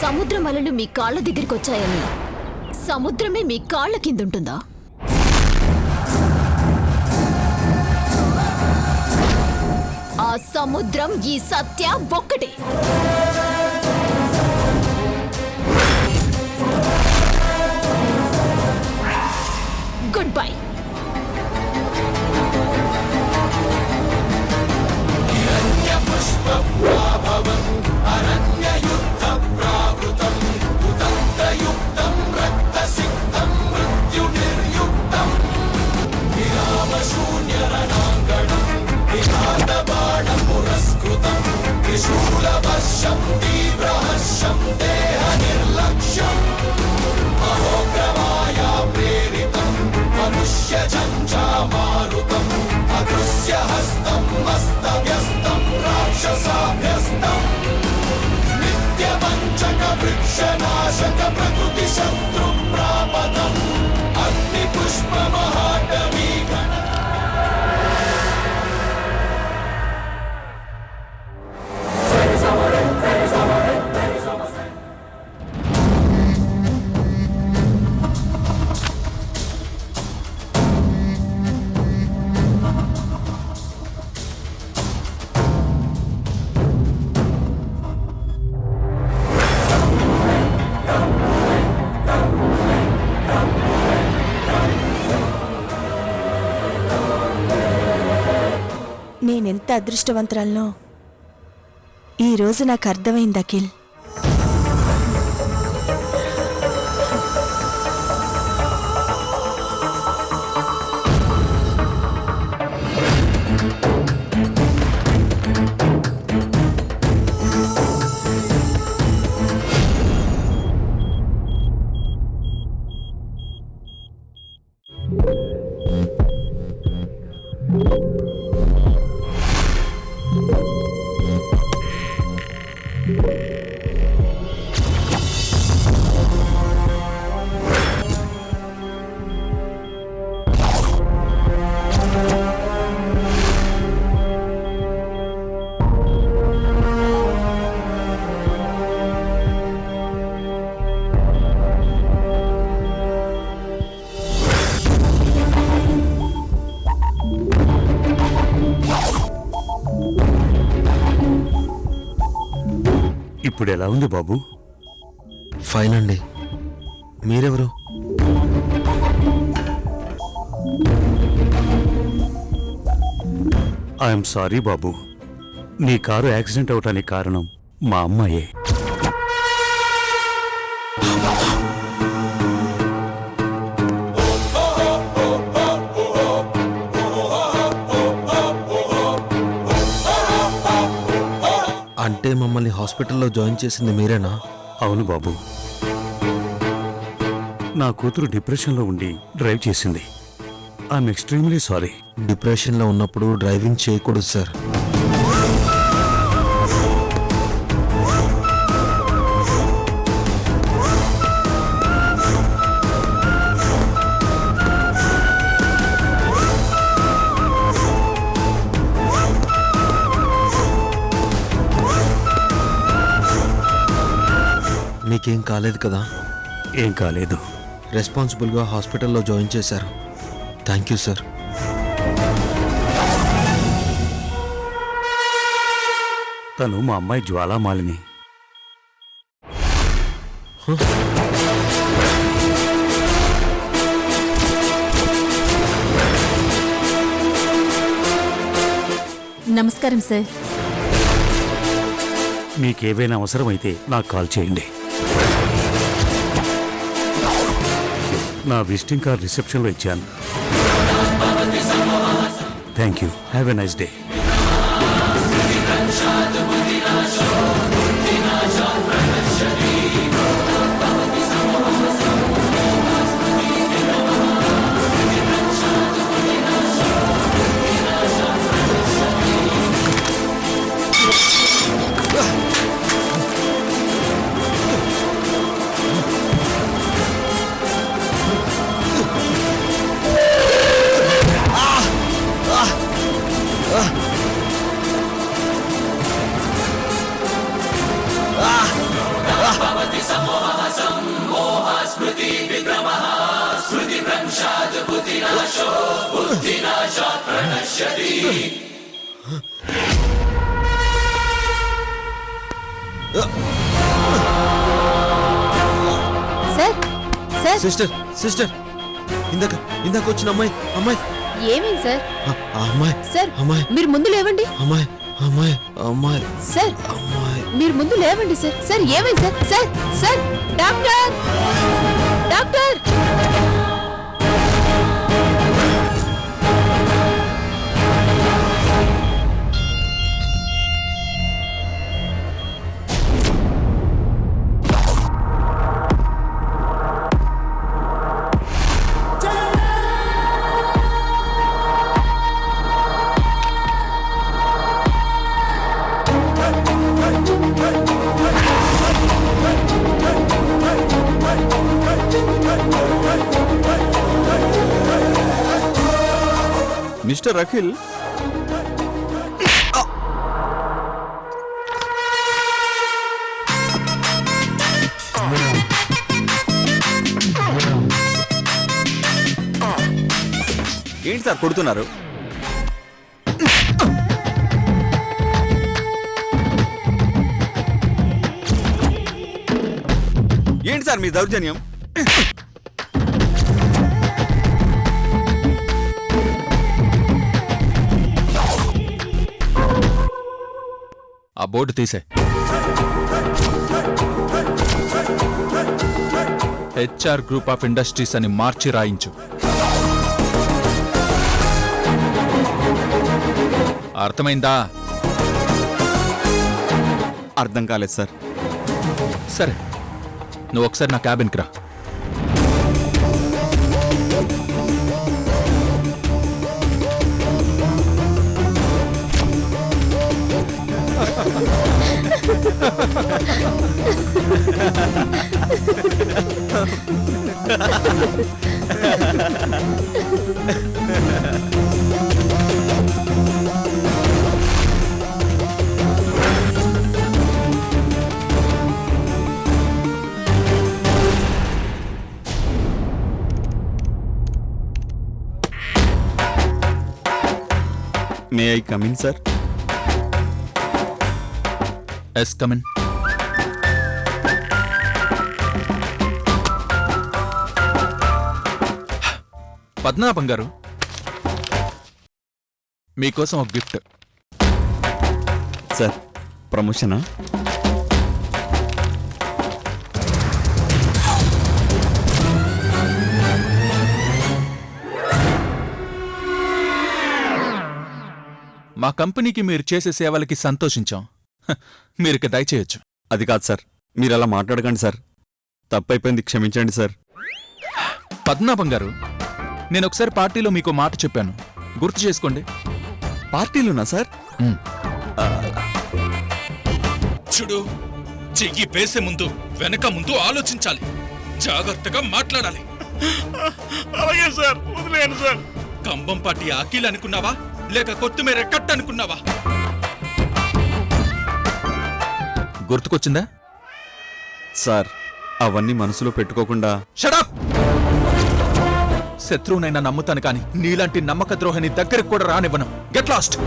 సముద్రం అలలు మీ కాళ్ళ దగ్గరికి వచ్చాయని సముద్రమే మీ కాళ్ళ కిందుంటుందా? ఆ సముద్రం ఈ సత్య ఒక్కటే. Good bye. నేనెంత అదృష్టవంతురాలనో ఈరోజు నాకు అర్థమైంది అఖిల్. ఇప్పుడు ఎలా ఉంది బాబు? ఫైన్ అండి. మీరెవరు? ఐఎమ్ సారీ బాబు, నీ కారు యాక్సిడెంట్ అవటానికి కారణం మా అమ్మాయే. అంటే మమ్మల్ని హాస్పిటల్లో జాయిన్ చేసింది మీరేనా? అవును బాబు, నా కూతురు డిప్రెషన్లో ఉండి డ్రైవ్ చేసింది. I'm extremely sorry. డిప్రెషన్లో ఉన్నప్పుడు డ్రైవింగ్ చేయకూడదు సార్. మీకేం కాలేదు కదా? ఏం కాలేదు. రెస్పాన్సిబుల్గా హాస్పిటల్లో జాయిన్ చేశారు. Thank you sir. తను మా అమ్మాయి జ్వాలామాలిని. నమస్కారం సార్. మీకేవైనా అవసరమైతే నాకు కాల్ చేయండి. నా విజిటింగ్ కార్డ్ రిసెప్షన్లో ఇచ్చాను. Thank you. Have a nice day. Sir sir sister sister ఇందాక ఇందాక వచ్చిన అమ్మాయి అమ్మాయి ఏమైంది సార్? ఆ అమ్మాయి సార్ అమ్మాయి మీరు ముందు లేవండి. అమ్మాయి అమ్మాయి అమ్మాయి సార్ అమ్మాయి మీరు ముందు లేవండి సార్. సార్ ఏమైంది sir? Sir sir doctor doctor mister Akhil, ఏంటి సార్ కొడుతున్నారు? ఏంటి సార్ మీ దౌర్జన్యం? ఆ బోర్డు తీసే. హెచ్ఆర్ గ్రూప్ ఆఫ్ ఇండస్ట్రీస్ అని మార్చి రాయించు. అర్థమైందా? అర్థం కాలేదు సార్. సరే, నువ్వు ఒకసారి నా క్యాబిన్కి రా. May I come in sir? Yes, come in. Padmanabham గారు, మీకోసం ఒక గిఫ్ట్. సార్ ప్రమోషనా? మా కంపెనీకి మీరు చేసే సేవలకి సంతోషించాం. మీరిక దయచేయొచ్చు. అది కాదు సార్, మీరు అలా మాట్లాడకండి సార్. తప్పైపోయింది, క్షమించండి సార్. పద్మనాభం గారు, నేను ఒకసారి పార్టీలో మీకు మాట చెప్పాను, గుర్తు చేసుకోండి. పార్టీలున్నా సార్? చూడు, చెయ్యి వేసే ముందు వెనక ముందు ఆలోచించాలి, జాగ్రత్తగా మాట్లాడాలి. అలాగే సార్, వదిలేను సార్. కంబం పాటి అఖిల్ అనుకున్నావా, లేక కొత్తిమీర కట్ అనుకున్నావా? గుర్తుకొచ్చిందా? సార్ అవన్నీ మనసులో పెట్టుకోకుండా. షడప్! శత్రువునైనా నమ్ముతాను కానీ నీలాంటి నమ్మక ద్రోహిని దగ్గరికి కూడా రానివ్వను. Get lost!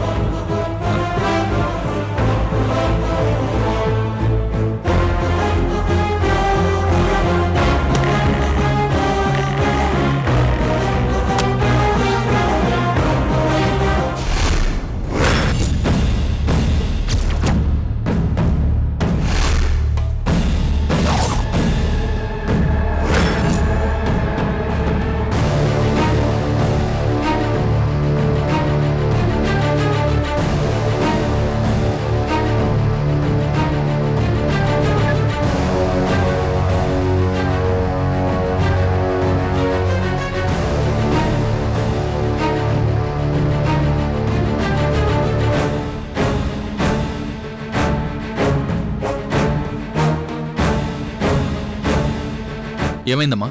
ఏమైందమ్మా?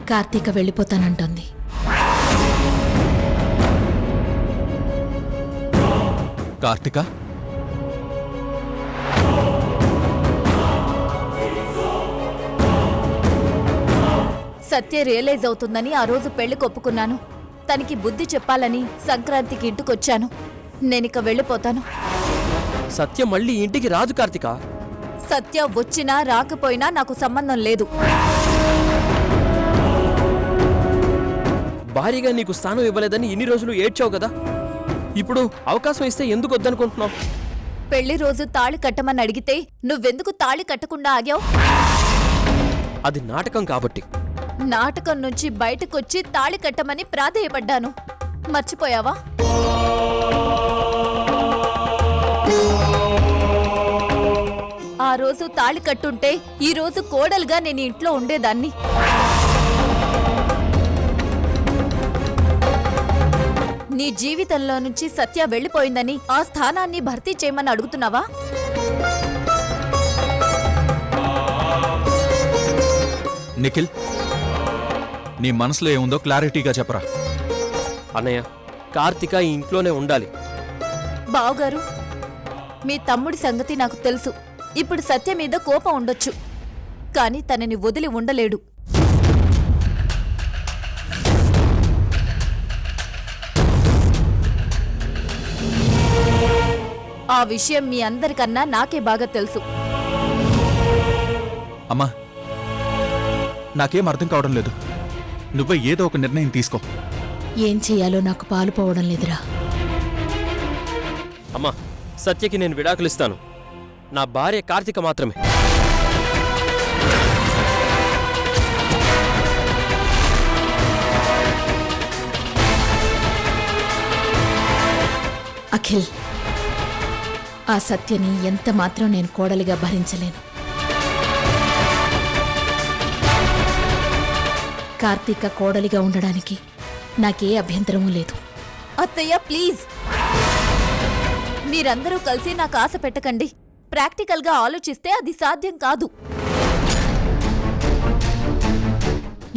కార్తీక వెళ్ళిపోతానంటోంది. కార్తిక? సత్య రియలైజ్ అవుతుందని ఆ రోజు పెళ్లి ఒప్పుకున్నాను. తనకి బుద్ధి చెప్పాలని సంక్రాంతికి ఇంటికొచ్చాను. నేనిక వెళ్ళిపోతాను. సత్య మళ్ళీ ఇంటికి రాదు కార్తిక. సత్య వచ్చినా రాకపోయినా నాకు సంబంధం లేదు. భారీగా నీకు స్థానం ఇవ్వలేదని ఇన్ని రోజులు ఏడ్చావు కదా, ఇప్పుడు అవకాశం ఇస్తే ఎందుకు వద్దనుకుంటున్నావు? పెళ్లి రోజు తాళి కట్టమని అడిగితే నువ్వెందుకు తాళి కట్టకుండా ఆగావు? అది నాటకం కాబట్టి. నాటకం నుంచి బయటకొచ్చి తాళి కట్టమని ప్రాధేయపడ్డాను. మర్చిపోయావా? ఆ రోజు తాళి కట్టుంటే ఈ రోజు కోడలుగా నేను ఇంట్లో ఉండేదాన్ని. నీ జీవితంలో నుంచి సత్య వెళ్ళిపోయిందని ఆ స్థానాన్ని భర్తీ చేయమని అడుగుతున్నావా? నిఖిల్, నీ మనసులో ఏముందో క్లారిటీగా చెప్పరా. అన్నయ్య, కార్తిక ఈ ఇంట్లోనే ఉండాలి. బావగారు, మీ తమ్ముడి సంగతి నాకు తెలుసు. ఇప్పుడు సత్య మీద కోపం ఉండొచ్చు, కానీ తనని వదిలి ఉండలేడు. ఆ విషయం మీ అందరికన్నా నాకే బాగా తెలుసు. అమ్మా, నాకేం అర్థం కావడం లేదు. నువ్వే ఏదో ఒక నిర్ణయం తీసుకో. ఏం చెయ్యాలో నాకు పాలు పోవడం లేదురా. అమ్మా, సత్యకి నేను విడాకులిస్తాను. నా భార్య కార్తిక మాత్రమే. అఖిల్, ఆ సత్యని ఎంత మాత్రం నేను కోడలిగా భరించలేను. కార్తీక కోడలిగా ఉండడానికి నాకే అభ్యంతరమూ లేదు. అత్తయ్య, ప్లీజ్, మీరందరూ కలిసి నాకు ఆశ పెట్టకండి. ప్రాక్టికల్గా ఆలోచిస్తే అది సాధ్యం కాదు.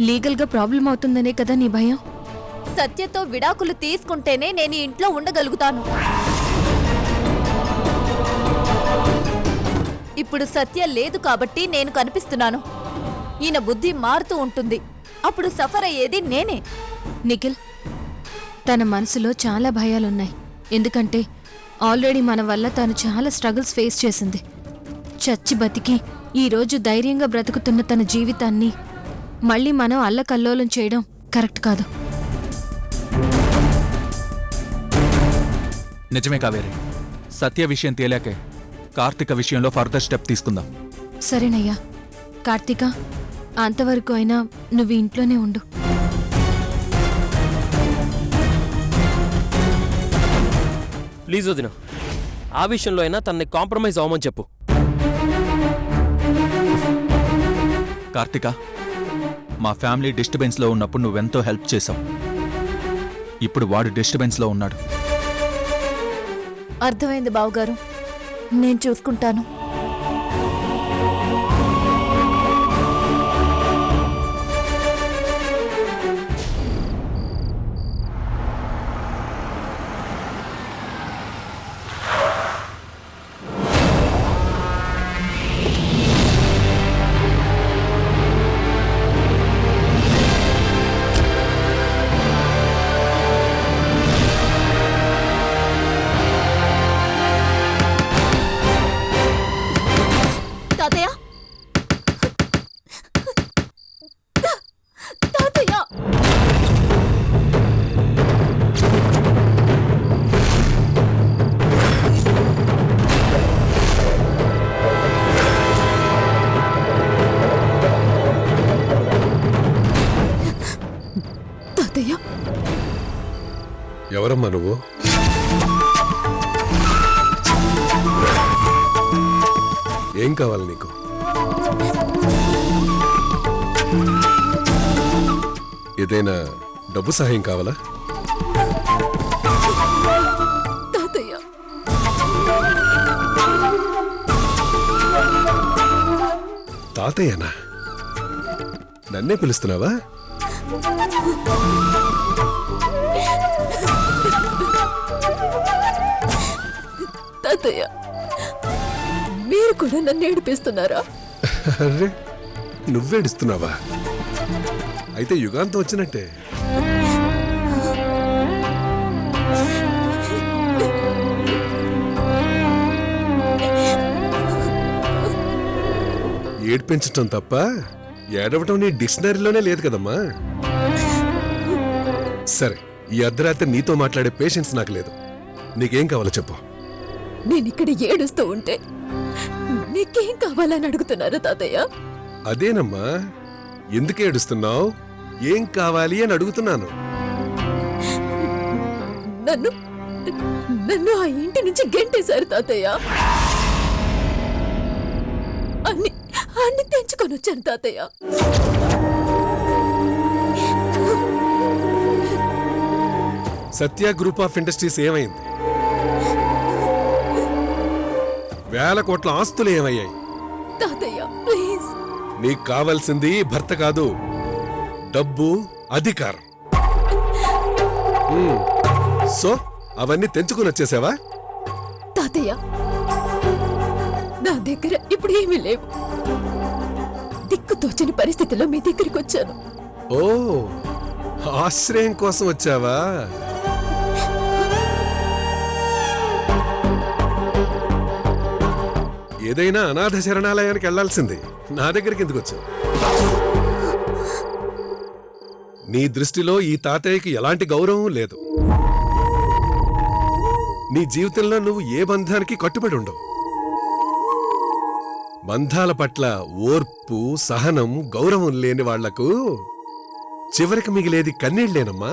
లీగల్గా ప్రాబ్లం అవుతుందనే కదా నీ భయం? సత్యతో విడాకులు తీసుకుంటేనే నేను ఈ ఇంట్లో ఉండగలుగుతాను. ఇప్పుడు సత్య లేదు కాబట్టి నేను కనిపిస్తున్నాను. ఈయన బుద్ధి మారుతూ ఉంటుంది. అప్పుడు సఫర్ అయ్యేది నేనే. నిఖిల్, తన మనసులో చాలా భయాలున్నాయి. ఎందుకంటే ఆల్రెడీ మన వల్ల తను చాలా స్ట్రగుల్స్ ఫేస్ చేసింది. చచ్చి బతికి ఈరోజు ధైర్యంగా బ్రతుకుతున్న తన జీవితాన్ని మళ్ళీ మనం అల్లకల్లోలం చేయడం కరెక్ట్ కాదు. నిజమే కావేరి, సత్య విషయం తేలాకే కార్తిక విషయంలో ఫర్దర్ స్టెప్ తీసుకుందాం. సరేనయ్యా. కార్తీక, అంతవరకు అయినా నువ్వు ఇంట్లోనే ఉండు. ప్లీజ్ వదిన, ఆ విషయంలో అయినా తనని కాంప్రమైజ్ అవ్వమని చెప్పు. కార్తిక, మా ఫ్యామిలీ డిస్టర్బెన్స్లో ఉన్నప్పుడు నువ్వెంతో హెల్ప్ చేశావు. ఇప్పుడు వాడు డిస్టర్బెన్స్లో ఉన్నాడు. అర్థమైంది బావగారు, నేను చూసుకుంటాను. తాతయ్య, తాతయ్య, తాతయ్య. ఎవరమ్మా నువ్వు? ఏం కావాలి నీకు? ఏదైనా డబ్బు సహాయం కావాలా? తాతయ్య, తాతయ్యనా? నన్నే పిలుస్తున్నావా? తాతయ్య, మీరు కూడా నన్ను ఏడిపిస్తున్నారా? అరే, నువ్వేడుస్తున్నావా? అయితే యుగాంతం వచ్చినట్టే. ఏడ్పించటం తప్ప ఏడవటం నీ డిక్షనరీలోనే లేదు కదమ్మా. సరే, ఈ అర్ధరాత్రి నీతో మాట్లాడే పేషెన్స్ నాకు లేదు. నీకేం కావాలో చెప్పు. నేనిక్కడ ఏడుస్తూ ఉంటే నీకేం కావాలని అడుగుతున్నారు తాతయ్య? అదేనమ్మా, ఎందుకు ఏడుస్తున్నావు, ఏం కావాలి అని అడుగుతున్నాను. నన్ను నన్ను ఆ ఇంటి నుంచి గెంటేశారు తాతయ్య. అన్ని అన్ని తెంచుకొని వచ్చాను తాతయ్య. సత్య గ్రూప్ ఆఫ్ ఇండస్ట్రీస్ ఏమైంది? వేల కోట్ల ఆస్తులు ఏమయ్యాయి? తాతయ్య ప్లీజ్. నీకు కావాల్సింది భర్త కాదు, డబ్బు, అధికారం. సో అవన్నీ తెంచుకుని వచ్చేసావా? తాతయ్య నా దగ్గర ఇప్పుడు ఏమీ లేవు. దిక్కు తోచని పరిస్థితిలో మీ దగ్గరికి వచ్చాను. ఓ, ఆశ్రయం కోసం వచ్చావా? ఏదైనా అనాథ శరణాలయానికి వెళ్లాల్సింది, నా దగ్గరికి ఎందుకు వచ్చావు? నీ దృష్టిలో ఈ తాతయ్యకి ఎలాంటి గౌరవం లేదు. నీ జీవితంలో నువ్వు ఏ బంధానికి కట్టుబడి ఉండవు. బంధాల పట్ల ఓర్పు, సహనం, గౌరవం లేని వాళ్లకు చివరికి మిగిలేది కన్నీళ్లేనమ్మా.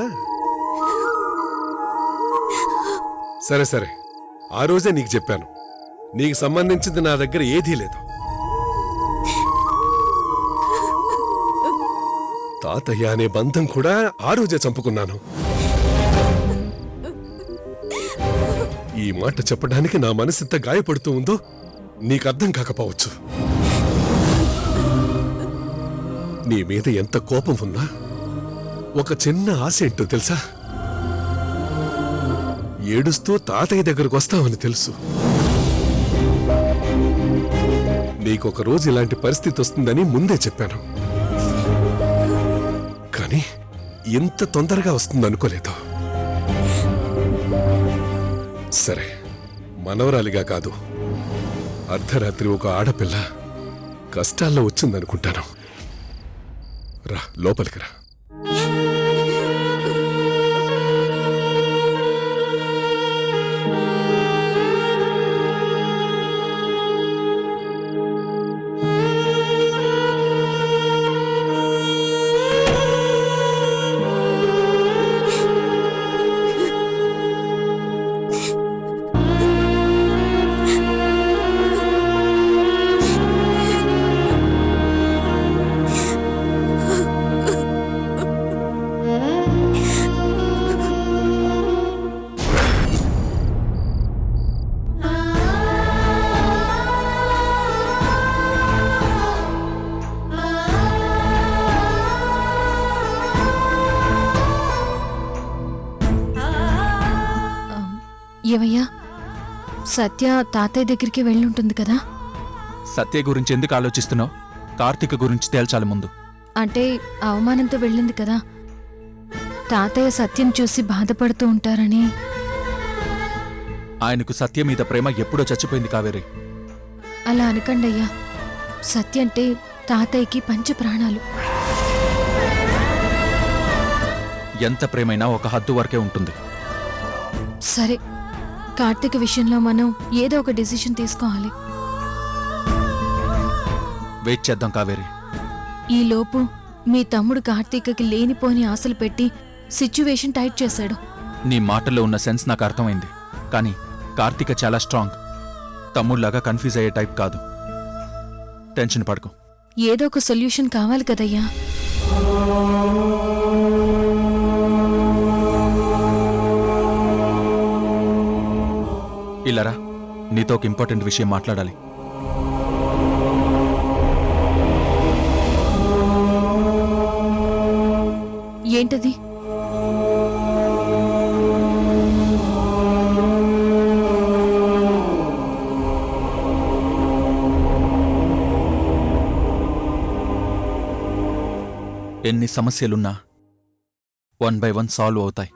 సరే సరే, ఆ రోజే నీకు చెప్పాను, నీకు సంబంధించింది నా దగ్గర ఏదీ లేదు. తాతయ్య అనే బంధం కూడా ఆ రోజే చంపుకున్నాను. ఈ మాట చెప్పడానికి నా మనసెంత గాయపడుతూ ఉందో నీకు అర్థం కాకపోవచ్చు. నీ మీద ఎంత కోపం ఉన్నా ఒక చిన్న ఆశ ఏంటో తెలుసా? ఏడుస్తూ తాతయ్య దగ్గరకు వస్తావని తెలుసు. నీకొక రోజు ఇలాంటి పరిస్థితి వస్తుందని ముందే చెప్పాను, కానీ ఇంత తొందరగా వస్తుందనుకోలేదు. సరే, మనవరాలిగా కాదు, అర్ధరాత్రి ఒక ఆడపిల్ల కష్టాల్లో వచ్చిందనుకుంటాను. రా, లోపలికి రా. ఏవయ్యా, సత్య తాతయ్య దగ్గరికి వెళ్ళుంటుంది కదా? సత్య గురించి ఎందుకు ఆలోచిస్తున్నావు? కార్తీక గురించి తేల్చాలి ముందు. అంటే అవమానంతో వెళ్ళింది కదా, తాతయ్య సత్యం చూసి బాధపడుతూ ఉంటారని. ఆయనకు సత్య మీద ప్రేమ ఎప్పుడో చచ్చిపోయింది కావేరి. అలా అనకండయ్యా, సత్య అంటే తాతయ్యకి పంచ ప్రాణాలు. ఎంత ప్రేమైనా ఒక హద్దు వరకే ఉంటుంది. సరే, కార్తీక విషయంలో మనం ఏదో ఒక డిసిషన్ తీసుకోవాలి. వెయిట్ చేద్దాం కావేరి. ఈలోపు మీ తమ్ముడు కార్తీకకి లేనిపోని ఆశలు పెట్టి సిచ్యువేషన్ టైట్ చేశాడు. నీ మాటల్లో ఉన్న సెన్స్ నాకు అర్థమైంది, కానీ కార్తీక చాలా స్ట్రాంగ్. తమ్ముళ్లాగా కన్ఫ్యూజ్ అయ్యే టైప్ కాదు. టెన్షన్ పడకు. ఏదో ఒక సొల్యూషన్ కావాలి కదయ్యా. ఇలారా, నీతో ఒక ఇంపార్టెంట్ విషయం మాట్లాడాలి. ఏంటది? ఎన్ని సమస్యలున్నా 1 by 1 సాల్వ్ అవుతాయి.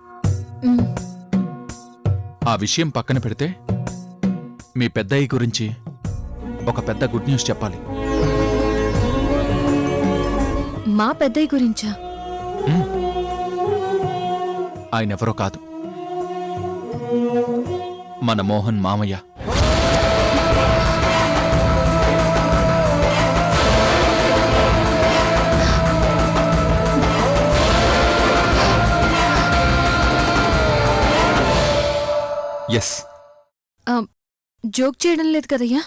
మ్, ఆ విషయం పక్కన పెడితే మీ పెద్దయ్య గురించి ఒక పెద్ద గుడ్ న్యూస్ చెప్పాలి. మా పెద్దయ్య గురించా? ఆయనెవరో కాదు, మన మోహన్ మామయ్య. ఎస్. జోక్ చేయడం లేదు కదయ్యా?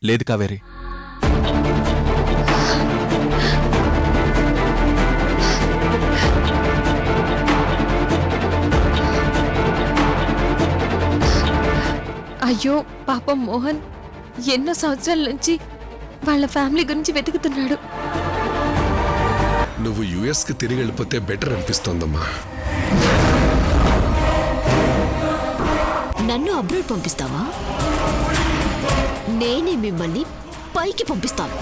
లేదు కావేరి. అయ్యో పాపం మోహన్ ఎన్నో సంవత్సరాల నుంచి వాళ్ళ ఫ్యామిలీ గురించి వెతుకుతున్నాడు. నువ్వు యుఎస్కి తిరిగి వెళ్ళిపోతే బెటర్ అనిపిస్తోందమ్మా. నన్ను అబ్రాడ్ పంపిస్తావా? నేనే మిమ్మల్ని పైకి పంపిస్తాను.